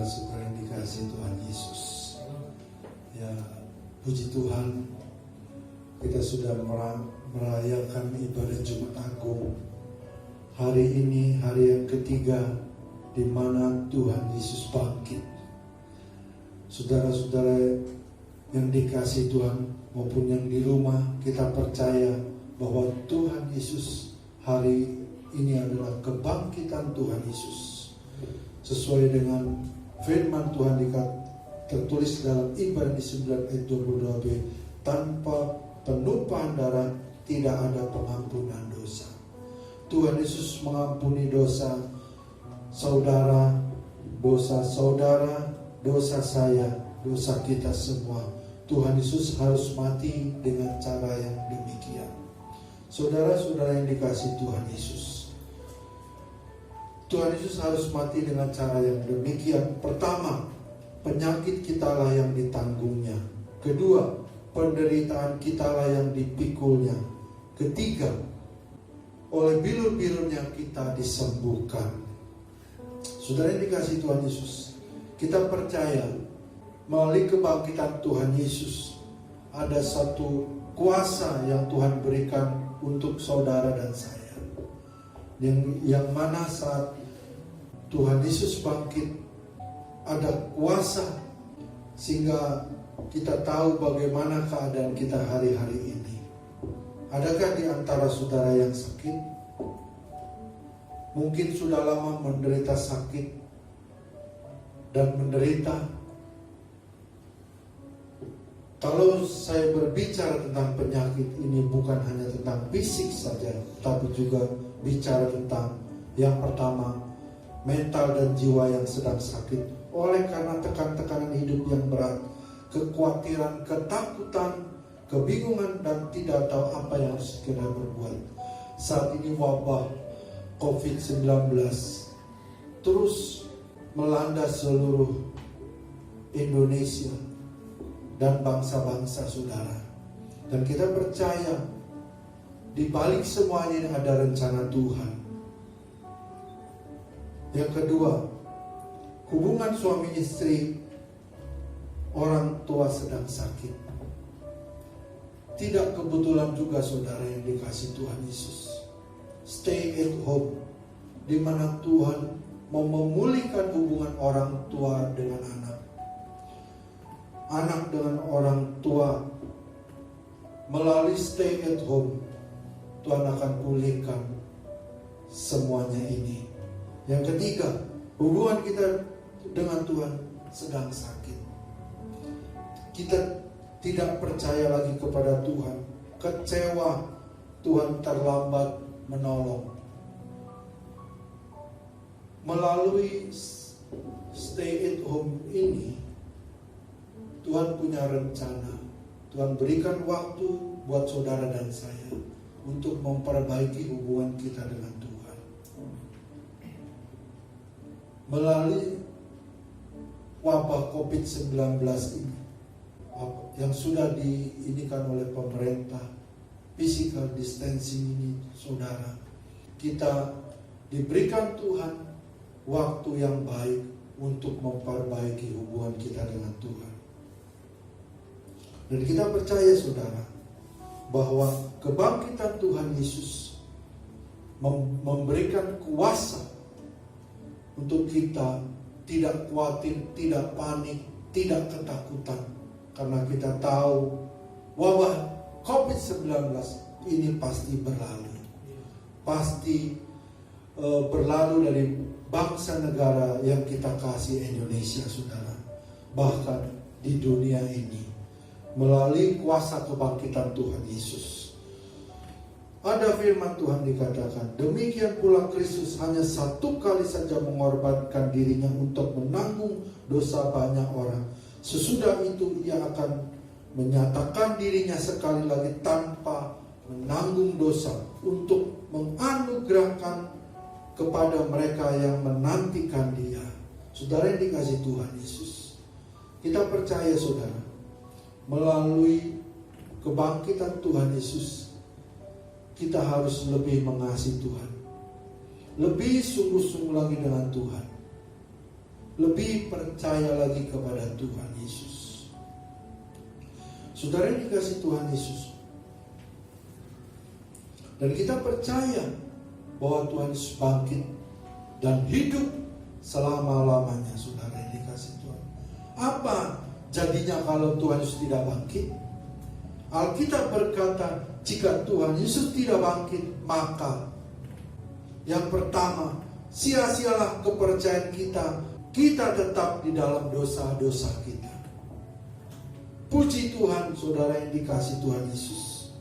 saudara-saudara yang dikasihi Tuhan Yesus. Ya, puji Tuhan, kita sudah merayakan ibadah Jumat Agung. Hari ini hari yang ketiga di mana Tuhan Yesus bangkit. Saudara-saudara yang dikasihi Tuhan maupun yang di rumah, kita percaya bahwa Tuhan Yesus hari ini adalah kebangkitan Tuhan Yesus. Sesuai dengan firman Tuhan tertulis dalam Ibrani 9 ayat 22b, tanpa penumpahan darah tidak ada pengampunan dosa. Tuhan Yesus mengampuni dosa saudara, dosa saudara, dosa saya, dosa kita semua. Tuhan Yesus harus mati dengan cara yang demikian. Saudara-saudara yang dikasihi Tuhan Yesus, Tuhan Yesus harus mati dengan cara yang demikian. Pertama, penyakit kitalah yang ditanggungnya. Kedua, penderitaan kitalah yang dipikulnya. Ketiga, oleh bilur-bilurnya kita disembuhkan. Saudara yang dikasihi Tuhan Yesus, kita percaya melalui kebangkitan Tuhan Yesus ada satu kuasa yang Tuhan berikan untuk saudara dan saya, yang mana saat Tuhan Yesus bangkit ada kuasa sehingga kita tahu bagaimana keadaan kita hari-hari ini. Adakah di antara saudara yang sakit? Mungkin sudah lama menderita sakit dan menderita. Kalau saya berbicara tentang penyakit ini bukan hanya tentang fisik saja, tapi juga bicara tentang yang pertama, mental dan jiwa yang sedang sakit oleh karena tekanan hidup yang berat, kekhawatiran, ketakutan, kebingungan, dan tidak tahu apa yang harus kita berbuat. Saat ini wabah COVID-19 terus melanda seluruh Indonesia dan bangsa-bangsa saudara. Dan kita percaya di balik semuanya ini ada rencana Tuhan. Yang kedua, hubungan suami istri, orang tua sedang sakit. Tidak kebetulan juga saudara yang dikasihi Tuhan Yesus. Stay at home, di mana Tuhan mau memulihkan hubungan orang tua dengan anak, anak dengan orang tua. Melalui stay at home, Tuhan akan pulihkan semuanya ini. Yang ketiga, hubungan kita dengan Tuhan sedang sakit. Kita tidak percaya lagi kepada Tuhan, kecewa Tuhan terlambat menolong. Melalui stay at home ini, Tuhan punya rencana. Tuhan berikan waktu buat saudara dan saya untuk memperbaiki hubungan kita dengan Tuhan. Melalui wabah COVID-19 ini yang sudah diinikan oleh pemerintah, physical distancing ini, saudara, kita diberikan Tuhan waktu yang baik untuk memperbaiki hubungan kita dengan Tuhan. Dan kita percaya saudara bahwa kebangkitan Tuhan Yesus memberikan kuasa untuk kita tidak khawatir, tidak panik, tidak ketakutan. Karena kita tahu wabah COVID-19 ini pasti berlalu. Pasti berlalu dari bangsa negara yang kita kasih, Indonesia saudara. Bahkan di dunia ini melalui kuasa kebangkitan Tuhan Yesus. Ada firman Tuhan dikatakan, demikian pula Kristus hanya satu kali saja mengorbankan dirinya untuk menanggung dosa banyak orang. Sesudah itu ia akan menyatakan dirinya sekali lagi tanpa menanggung dosa untuk menganugerahkan kepada mereka yang menantikan dia. Saudara yang dikasihi Tuhan Yesus, kita percaya saudara, melalui kebangkitan Tuhan Yesus, kita harus lebih mengasihi Tuhan, lebih sungguh-sungguh lagi dengan Tuhan, lebih percaya lagi kepada Tuhan Yesus. Saudara yang dikasih Tuhan Yesus, dan kita percaya bahwa Tuhan Yesus bangkit dan hidup selama-lamanya. Saudara yang dikasih Tuhan, apa jadinya kalau Tuhan Yesus tidak bangkit? Alkitab berkata, jika Tuhan Yesus tidak bangkit, maka yang pertama, sia-sialah kepercayaan kita. Kita tetap di dalam dosa-dosa kita. Puji Tuhan, saudara yang dikasih Tuhan Yesus,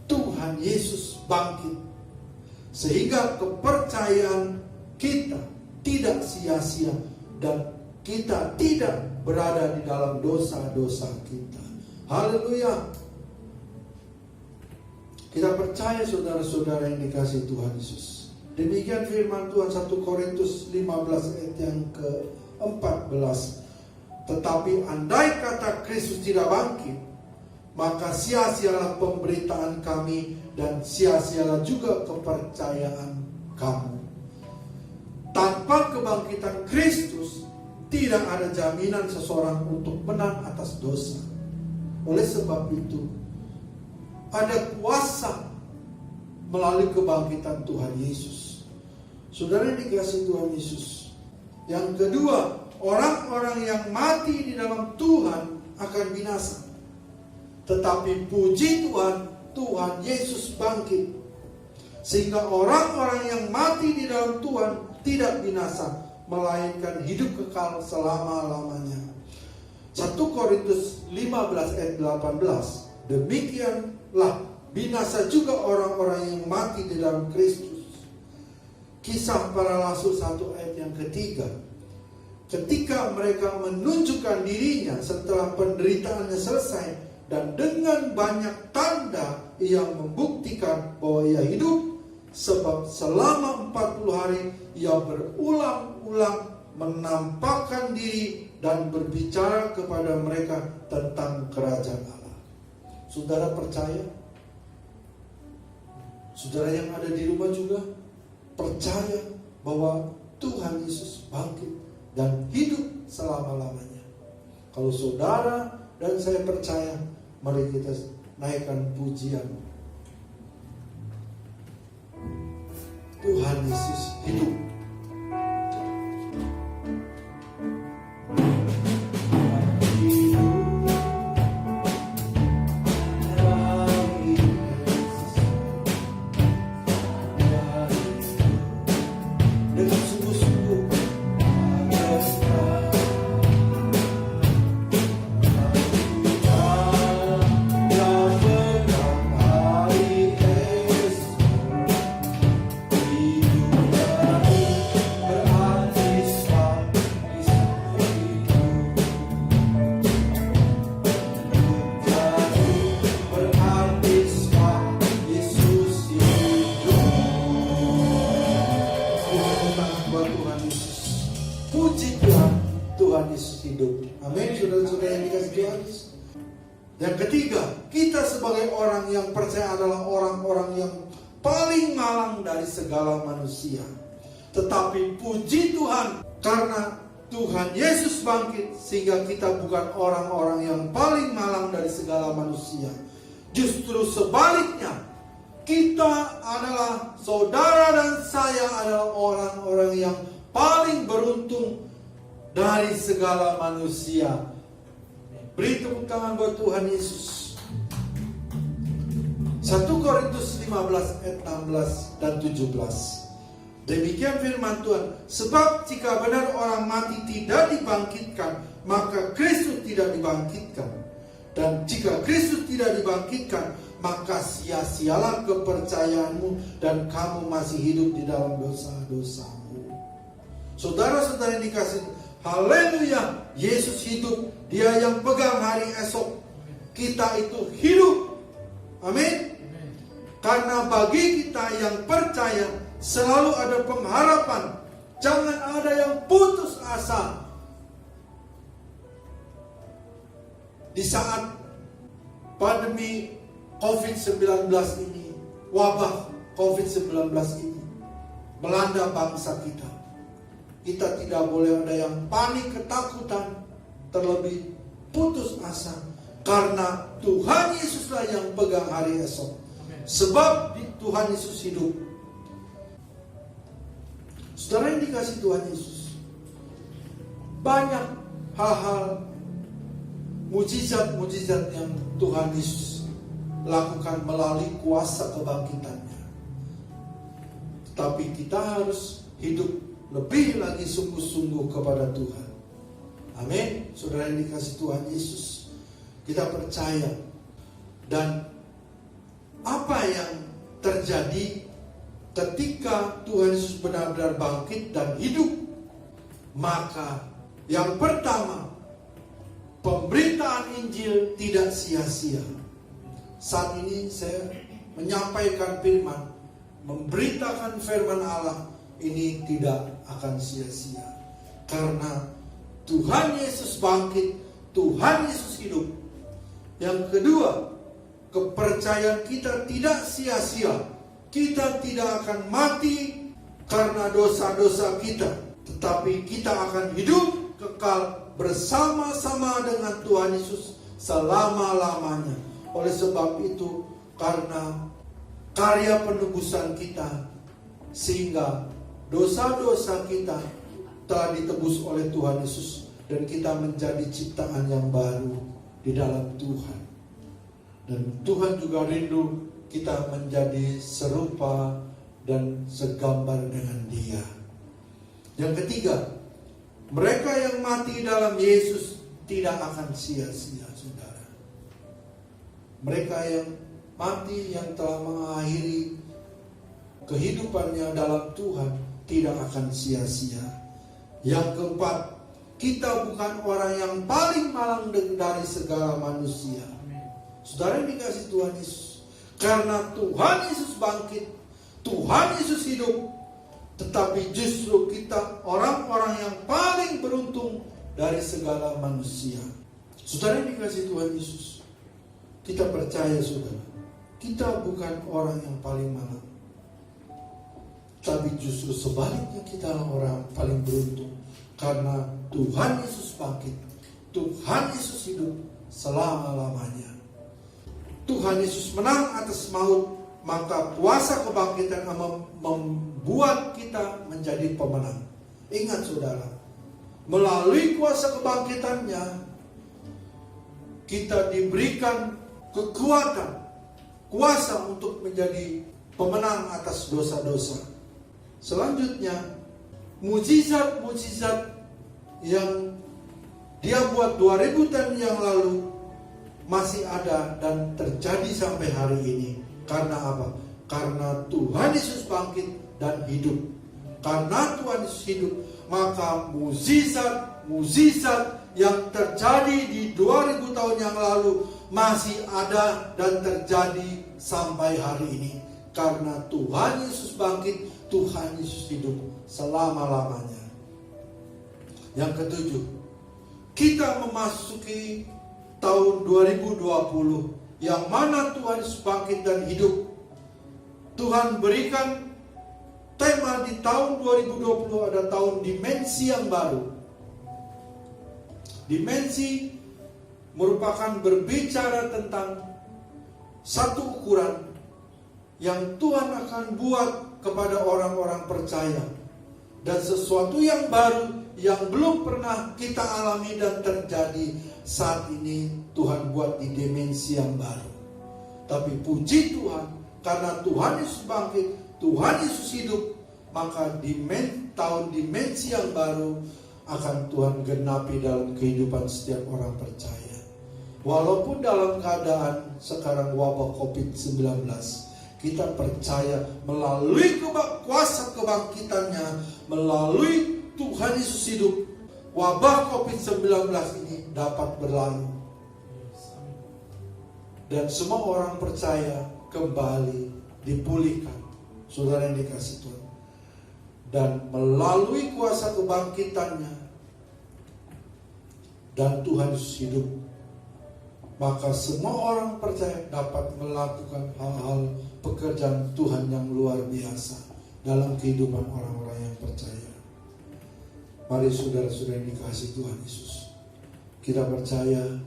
Tuhan Yesus bangkit, sehingga kepercayaan kita tidak sia-sia dan kita tidak berada di dalam dosa-dosa kita. Haleluya. Kita percaya, saudara-saudara yang dikasih Tuhan Yesus. Demikian firman Tuhan 1 Korintus 15 ayat yang ke-14. Tetapi andai kata Kristus tidak bangkit, maka sia-sialah pemberitaan kami dan sia-sialah juga kepercayaan kamu. Tanpa kebangkitan Kristus, tidak ada jaminan seseorang untuk menang atas dosa. Oleh sebab itu, ada kuasa melalui kebangkitan Tuhan Yesus. Saudara yang dikasih Tuhan Yesus. Yang kedua, orang-orang yang mati di dalam Tuhan akan binasa. Tetapi puji Tuhan, Tuhan Yesus bangkit, sehingga orang-orang yang mati di dalam Tuhan tidak binasa, melainkan hidup kekal selama-lamanya. 1 Korintus 15 ayat 18. Demikianlah binasa juga orang-orang yang mati di dalam Kristus. Kisah Para Rasul 1 ayat yang ketiga. Ketika mereka menunjukkan dirinya setelah penderitaannya selesai, dan dengan banyak tanda ia membuktikan bahwa ia hidup, sebab selama 40 hari ia berulang-ulang menampakkan diri dan berbicara kepada mereka tentang kerajaan Allah. Saudara percaya? Saudara yang ada di rumah juga percaya bahwa Tuhan Yesus bangkit dan hidup selama-lamanya. Kalau saudara dan saya percaya, mari kita naikkan pujian. Tuhan Yesus hidup. Yang ketiga, kita sebagai orang yang percaya adalah orang-orang yang paling malang dari segala manusia. Tetapi puji Tuhan, karena Tuhan Yesus bangkit, sehingga kita bukan orang-orang yang paling malang dari segala manusia. Justru sebaliknya, kita adalah, saudara dan saya adalah orang-orang yang paling beruntung dari segala manusia. Beri tepuk tangan buat Tuhan Yesus. 1 Korintus 15 ayat 16 dan 17. Demikian firman Tuhan, sebab jika benar orang mati tidak dibangkitkan, maka Kristus tidak dibangkitkan. Dan jika Kristus tidak dibangkitkan, maka sia-sialah kepercayaanmu dan kamu masih hidup di dalam dosa-dosamu. Saudara-saudara yang dikasih, haleluya, Yesus hidup. Dia yang pegang hari esok. Kita itu hidup. Amin. Karena bagi kita yang percaya, selalu ada pengharapan. Jangan ada yang putus asa. Di saat pandemi COVID-19 ini, wabah COVID-19 ini melanda bangsa kita, Kita tidak boleh ada yang panik, ketakutan, terlebih putus asa. Karena Tuhan Yesuslah yang pegang hari esok. Sebab Tuhan Yesus hidup. Saudara yang dikasih Tuhan Yesus, banyak hal-hal mujizat-mujizat yang Tuhan Yesus lakukan melalui kuasa kebangkitannya. Tapi kita harus hidup lebih lagi sungguh-sungguh kepada Tuhan. Amin. Saudara yang dikasih Tuhan Yesus, kita percaya. Dan apa yang terjadi ketika Tuhan Yesus benar-benar bangkit dan hidup? Maka yang pertama, pemberitaan Injil tidak sia-sia. Saat ini saya menyampaikan firman, memberitakan firman Allah, ini tidak akan sia-sia. Karena Tuhan Yesus bangkit, Tuhan Yesus hidup. Yang kedua, kepercayaan kita tidak sia-sia. Kita tidak akan mati karena dosa-dosa kita, tetapi kita akan hidup kekal bersama-sama dengan Tuhan Yesus selama-lamanya. Oleh sebab itu, karena karya penebusan kita, sehingga dosa-dosa kita telah ditebus oleh Tuhan Yesus, dan kita menjadi ciptaan yang baru di dalam Tuhan. Dan Tuhan juga rindu kita menjadi serupa dan segambar dengan Dia. Yang ketiga, mereka yang mati dalam Yesus tidak akan sia-sia, saudara. Mereka yang mati, yang telah mengakhiri kehidupannya dalam Tuhan, tidak akan sia-sia. Yang keempat, kita bukan orang yang paling malang dari segala manusia. Saudara yang dikasih Tuhan Yesus, karena Tuhan Yesus bangkit, Tuhan Yesus hidup, tetapi justru kita orang-orang yang paling beruntung dari segala manusia. Saudara yang dikasih Tuhan Yesus, kita percaya saudara, kita bukan orang yang paling malang, tapi justru sebaliknya kita orang paling beruntung. Karena Tuhan Yesus bangkit, Tuhan Yesus hidup selama-lamanya. Tuhan Yesus menang atas maut, maka kuasa kebangkitan membuat kita menjadi pemenang. Ingat saudara, melalui kuasa kebangkitannya kita diberikan kekuatan, kuasa untuk menjadi pemenang atas dosa-dosa. Selanjutnya, mujizat-mujizat yang Dia buat 2000 tahun yang lalu masih ada dan terjadi sampai hari ini. Karena apa? Karena Tuhan Yesus bangkit dan hidup. Karena Tuhan Yesus hidup, maka mujizat yang terjadi di 2000 tahun yang lalu masih ada dan terjadi sampai hari ini. Karena Tuhan Yesus bangkit, Tuhan Yesus hidup selama-lamanya. Yang ketujuh, kita memasuki tahun 2020 yang mana Tuhan Yesus bangkit dan hidup. Tuhan berikan tema di tahun 2020 ada tahun dimensi yang baru. Dimensi merupakan berbicara tentang satu ukuran yang Tuhan akan buat kepada orang-orang percaya, dan sesuatu yang baru yang belum pernah kita alami dan terjadi saat ini Tuhan buat di dimensi yang baru. Tapi puji Tuhan, karena Tuhan Yesus bangkit, Tuhan Yesus hidup, maka tahun dimensi yang baru akan Tuhan genapi dalam kehidupan setiap orang percaya. Walaupun dalam keadaan sekarang wabah COVID-19, kita percaya melalui kuasa kebangkitannya, melalui Tuhan Yesus hidup, wabah COVID-19 ini dapat berlalu. Dan semua orang percaya kembali dipulihkan. Saudara yang dikasih Tuhan. Dan melalui kuasa kebangkitannya dan Tuhan Yesus hidup, maka semua orang percaya dapat melakukan hal-hal pekerjaan Tuhan yang luar biasa dalam kehidupan orang-orang yang percaya. Mari saudara-saudara yang dikasihi Tuhan Yesus, kita percaya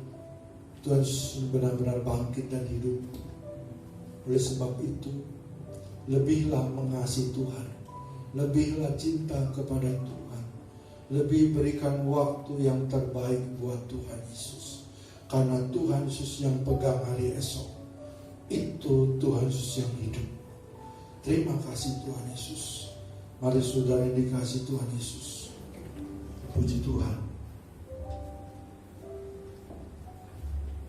Tuhan Yesus benar-benar bangkit dan hidup. Oleh sebab itu, lebihlah mengasihi Tuhan, lebihlah cinta kepada Tuhan, lebih berikan waktu yang terbaik buat Tuhan Yesus. Karena Tuhan Yesus yang pegang hari esok, itu Tuhan Yesus yang hidup. Terima kasih Tuhan Yesus. Mari saudara yang dikasihi Tuhan Yesus, puji Tuhan.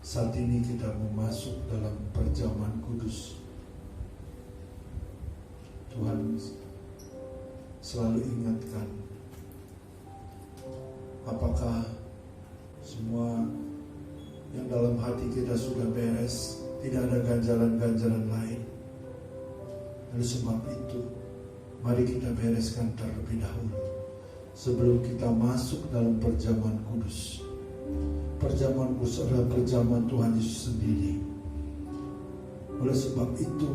Saat ini kita masuk dalam perjamuan kudus. Tuhan selalu ingatkan, apakah semua yang dalam hati kita sudah beres, tidak ada ganjalan-ganjalan lain. Oleh sebab itu, mari kita bereskan terlebih dahulu sebelum kita masuk dalam perjamuan kudus. Perjamuan kudus adalah perjamuan Tuhan Yesus sendiri. Oleh sebab itu,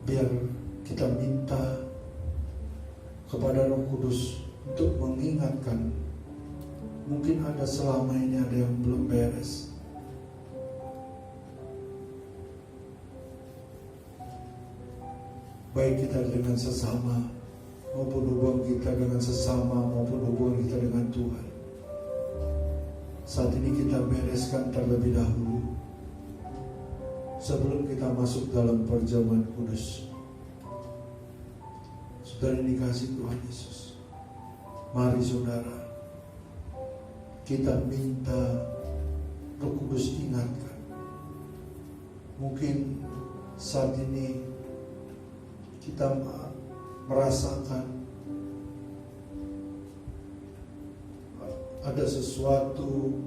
biar kita minta kepada Roh Kudus untuk mengingatkan. Mungkin ada selama ini ada yang belum beres. Baik kita dengan sesama, maupun hubungan kita dengan sesama, maupun hubungan kita dengan Tuhan. Saat ini kita bereskan terlebih dahulu sebelum kita masuk dalam perjamuan kudus. Saudara yang dikasihi Tuhan Yesus, mari saudara, kita minta Roh Kudus ingatkan. Mungkin saat ini kita merasakan ada sesuatu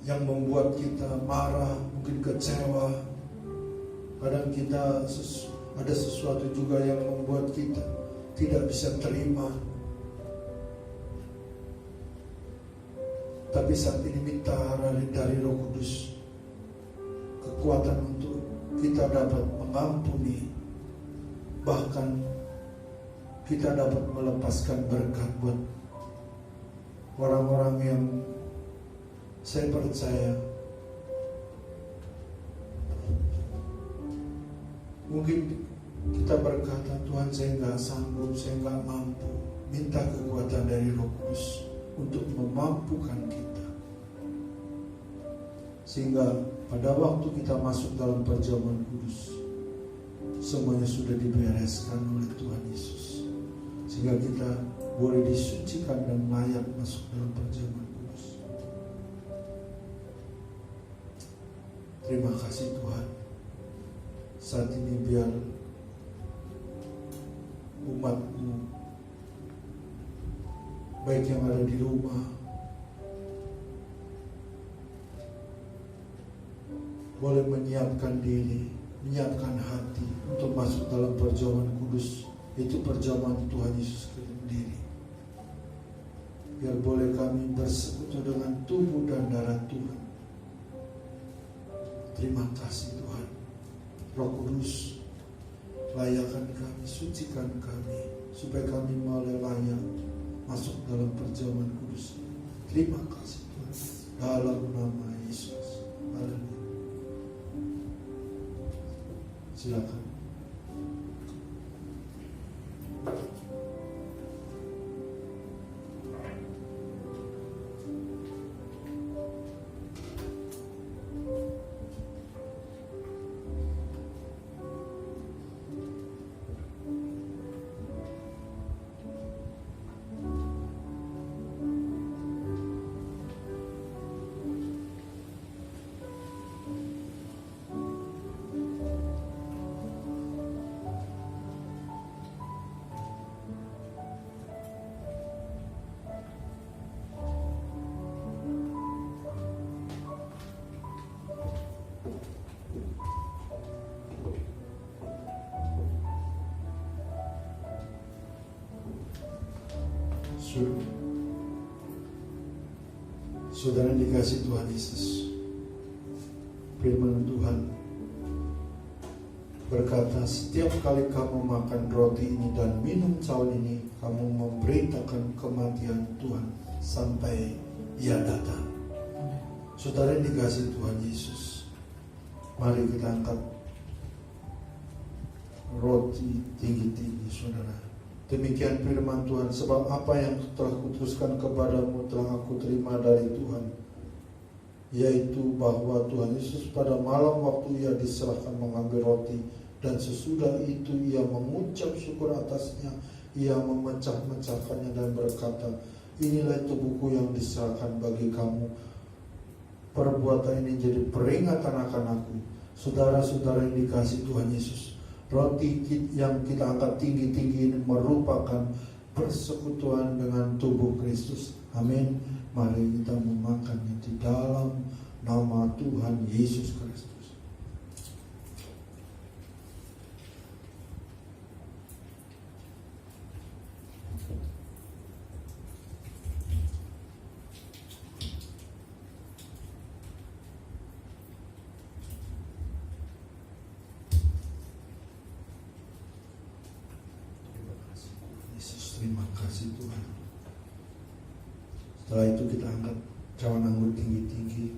yang membuat kita marah, mungkin kecewa. Kadang kita ada sesuatu juga yang membuat kita tidak bisa terima. Tapi saat ini minta arahan dari Roh Kudus, kekuatan untuk kita dapat mengampuni, bahkan kita dapat melepaskan berkat buat orang-orang yang saya percaya mungkin kita berkata, Tuhan saya nggak sanggup, saya nggak mampu. Minta kekuatan dari Roh Kudus untuk memampukan kita, sehingga pada waktu kita masuk dalam perjamuan kudus, semuanya sudah dibereskan oleh Tuhan Yesus, sehingga kita boleh disucikan dan layak masuk dalam perjamuan kudus. Terima kasih Tuhan. Saat ini biar umat-Mu, baik yang ada di rumah, boleh menyiapkan diri, menyiapkan hati untuk masuk dalam perjamuan kudus. Itu perjamuan Tuhan Yesus sendiri. Biar boleh kami bersekutu dengan tubuh dan darah Tuhan. Terima kasih Tuhan. Roh Kudus, layakkan kami, sucikan kami, supaya kami boleh layak masuk dalam perjamuan kudus. Terima kasih Tuhan. Dalam nama Yesus. Haleluya. Silakan. Saudara yang dikasihi Tuhan Yesus, firman Tuhan berkata, setiap kali kamu makan roti ini dan minum cawan ini, kamu memberitakan kematian Tuhan sampai Ia datang. Saudara yang dikasihi Tuhan Yesus, mari kita angkat roti tinggi-tinggi, saudara. Demikian firman Tuhan, sebab apa yang telah kuteruskan kepadamu telah aku terima dari Tuhan, yaitu bahwa Tuhan Yesus pada malam waktu Ia diserahkan mengambil roti, dan sesudah itu Ia mengucap syukur atasnya, Ia memecah-mecahkannya dan berkata, inilah tubuhku yang diserahkan bagi kamu, perbuatan ini jadi peringatan akan aku. Saudara-saudara yang dikasihi Tuhan Yesus, roti yang kita angkat tinggi-tinggi ini merupakan persekutuan dengan tubuh Kristus. Amin. Mari kita memakannya di dalam nama Tuhan Yesus Kristus. Terima kasih Tuhan. Setelah itu kita angkat cawan anggur tinggi-tinggi.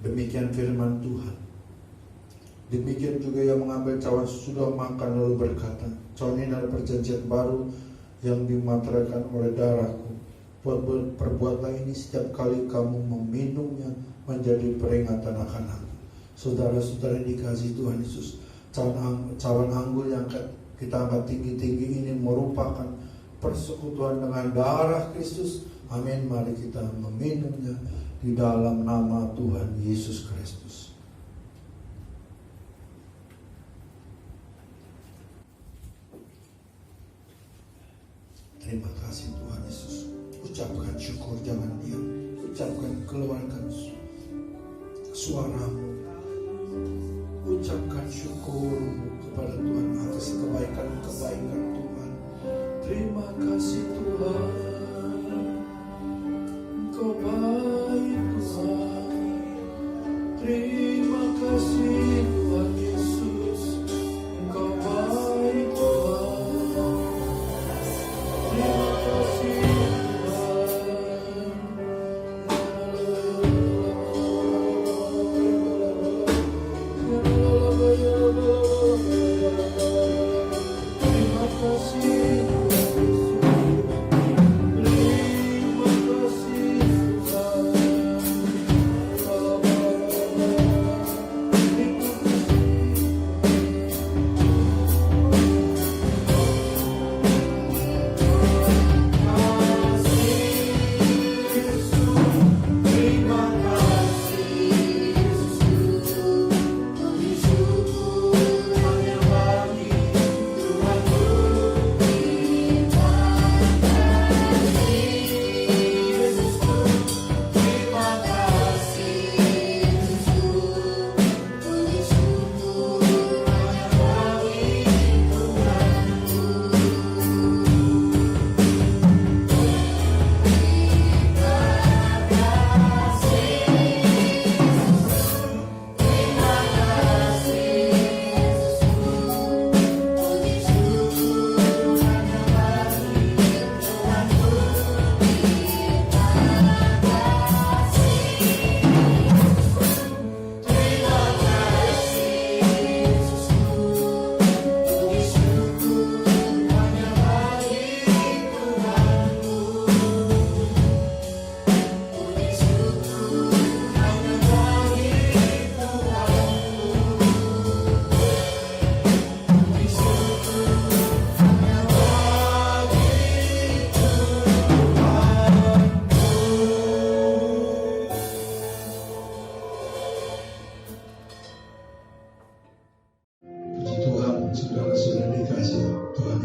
Demikian firman Tuhan. Demikian juga yang mengambil cawan sudah makan lalu berkata, cawan ini adalah perjanjian baru yang dimateraikan oleh darahku. Perbuatlah ini setiap kali kamu meminumnya menjadi peringatan akan aku. Saudara-saudara yang dikasihi Tuhan Yesus, cawan anggur yang kita angkat tinggi-tinggi ini merupakan persekutuan dengan darah Kristus. Amin. Mari kita meminumnya di dalam nama Tuhan Yesus Kristus. Terima kasih Tuhan Yesus. Ucapkan syukur, jangan diam. Ucapkan, keluarkan suaramu. Ucapkan syukurmu kepada Tuhan atas kebaikan-kebaikan Tuhan. Terima kasih Tuhan, Engkau baik Tuhan. Terima kasih Tuhan Yesus, Engkau baik Tuhan. Terima kasih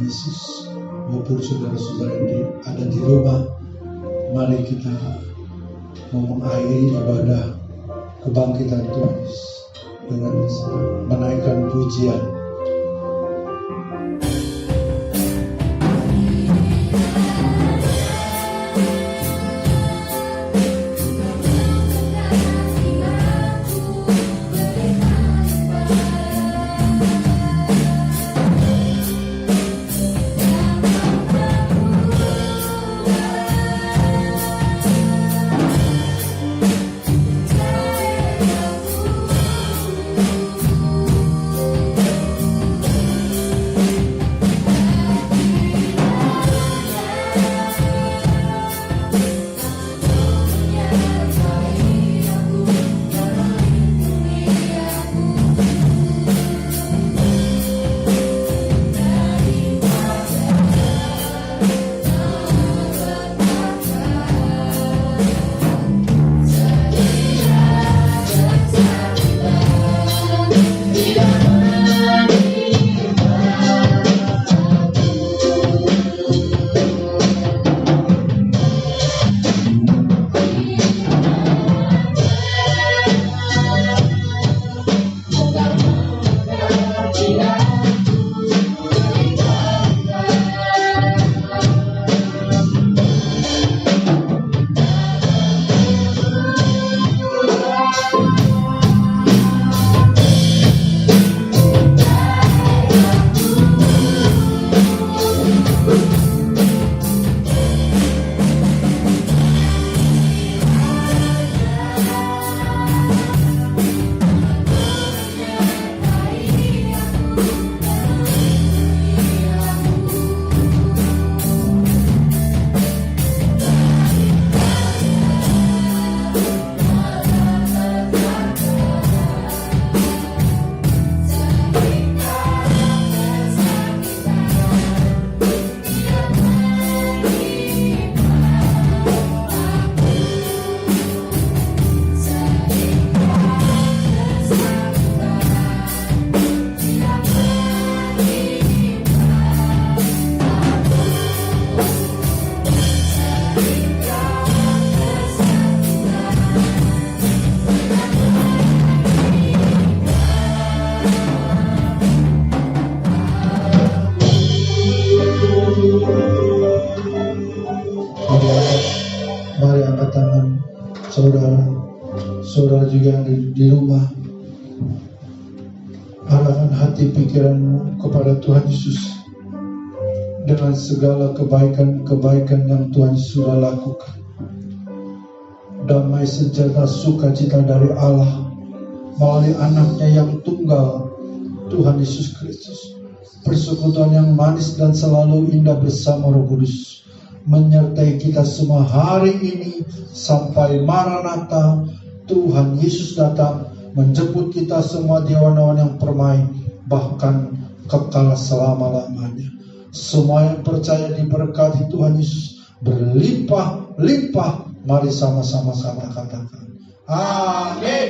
Yesus, maupun saudara-saudara yang ada di rumah, mari kita mengakhiri ibadah kebangkitan Tuhan Yesus dengan menaikkan pujian. juga yang di rumah, arahkan hati pikiranmu kepada Tuhan Yesus dengan segala kebaikan-kebaikan yang Tuhan Yesus sudah lakukan. Damai sejahtera sukacita dari Allah melalui anaknya yang tunggal, Tuhan Yesus Kristus. Persekutuan yang manis dan selalu indah bersama Roh Kudus menyertai kita semua hari ini sampai Maranatha, Tuhan Yesus datang menjemput kita semua di awan-awan yang permai, bahkan kekal selama-lamanya. Semua yang percaya diberkati Tuhan Yesus berlimpah-limpah. Mari sama-sama katakan amin.